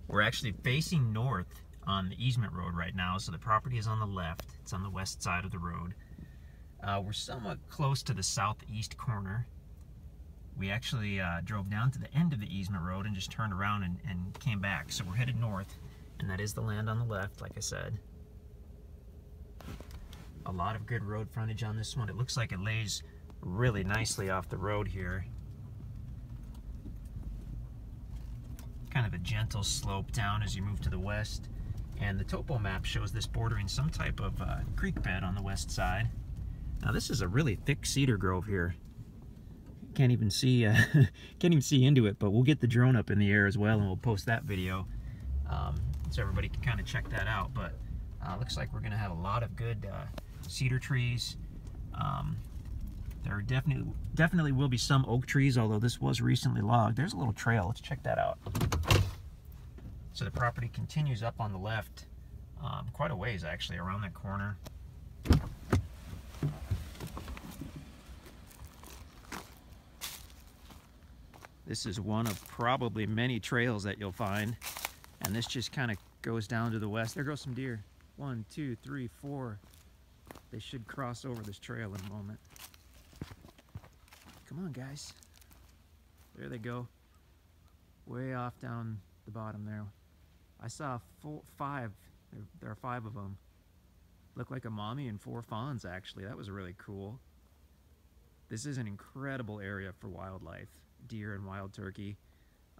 We're actually facing north on the easement road right now, so the property is on the left. It's on the west side of the road. We're somewhat close to the southeast corner. We actually drove down to the end of the easement road and just turned around and came back. So we're headed north, and that is the land on the left, like I said. A lot of good road frontage on this one. It looks like it lays really nicely off the road here. Kind of a gentle slope down as you move to the west. And the topo map shows this bordering some type of creek bed on the west side. Now this is a really thick cedar grove here. Can't even see into it, but we'll get the drone up in the air as well, and we'll post that video so everybody can kind of check that out. But looks like we're gonna have a lot of good cedar trees. There definitely will be some oak trees, although this was recently logged. There's a little trail. Let's check that out. So the property continues up on the left, quite a ways actually, around that corner. This is one of probably many trails that you'll find, and this just kind of goes down to the west. There goes some deer. 1, 2, 3, 4. They should cross over this trail in a moment. Come on, guys. There they go. Way off down the bottom there. I saw 5. There are 5 of them. Look like a mommy and 4 fawns, actually. That was really cool. This is an incredible area for wildlife, deer and wild turkey.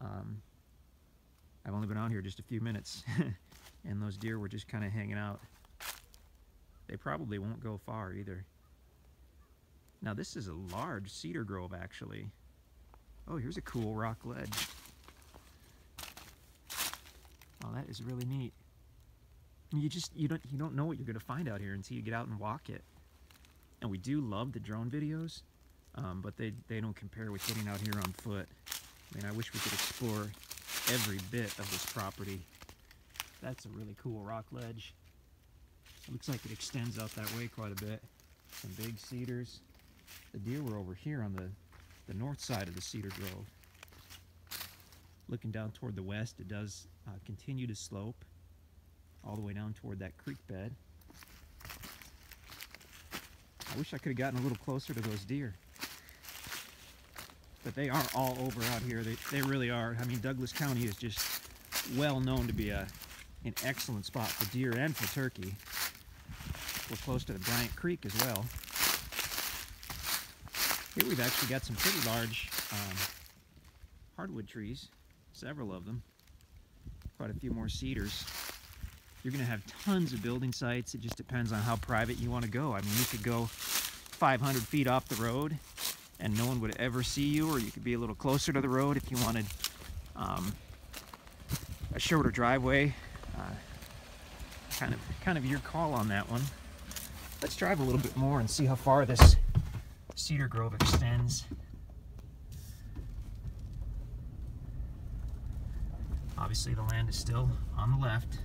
I've only been out here just a few minutes, and those deer were just kind of hanging out. They probably won't go far either. Now this is a large cedar grove, actually. Oh, here's a cool rock ledge. Oh, that is really neat. You don't know what you're gonna find out here until you get out and walk it. And we do love the drone videos, but they don't compare with getting out here on foot. I mean, I wish we could explore every bit of this property. That's a really cool rock ledge. It looks like it extends out that way quite a bit. Some big cedars. The deer were over here on the north side of the cedar grove. Looking down toward the west, it does continue to slope all the way down toward that creek bed. I wish I could have gotten a little closer to those deer. But they are all over out here. They really are. I mean, Douglas County is just well known to be an excellent spot for deer and for turkey. We're close to the Bryant Creek as well. Here we've actually got some pretty large hardwood trees, several of them, quite a few more cedars. You're going to have tons of building sites. It just depends on how private you want to go. I mean, you could go 500 feet off the road and no one would ever see you, or you could be a little closer to the road if you wanted a shorter driveway. Kind of your call on that one. Let's drive a little bit more and see how far this cedar grove extends. Obviously the land is still on the left.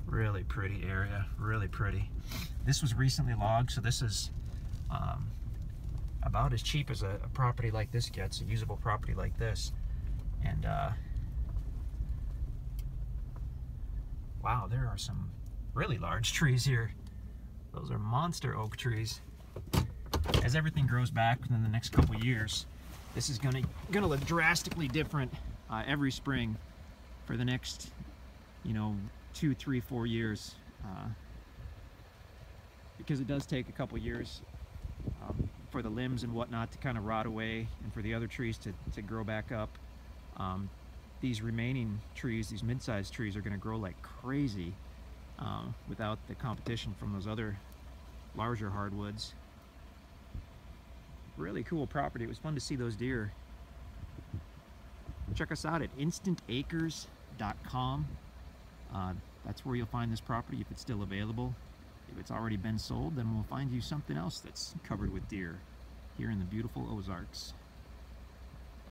Really pretty area, really pretty. This was recently logged, so this is about as cheap as a property like this gets, a usable property like this. And wow, there are some really large trees here. Those are monster oak trees. As everything grows back within the next couple years, this is gonna look drastically different every spring for the next, 2, 3, 4 years, because it does take a couple years for the limbs and whatnot to kind of rot away and for the other trees to grow back up. These remaining trees, these mid-sized trees, are going to grow like crazy without the competition from those other larger hardwoods. Really cool property. It was fun to see those deer. Check us out at InstantAcres.com. That's where you'll find this property if it's still available. If it's already been sold, then we'll find you something else that's covered with deer here in the beautiful Ozarks.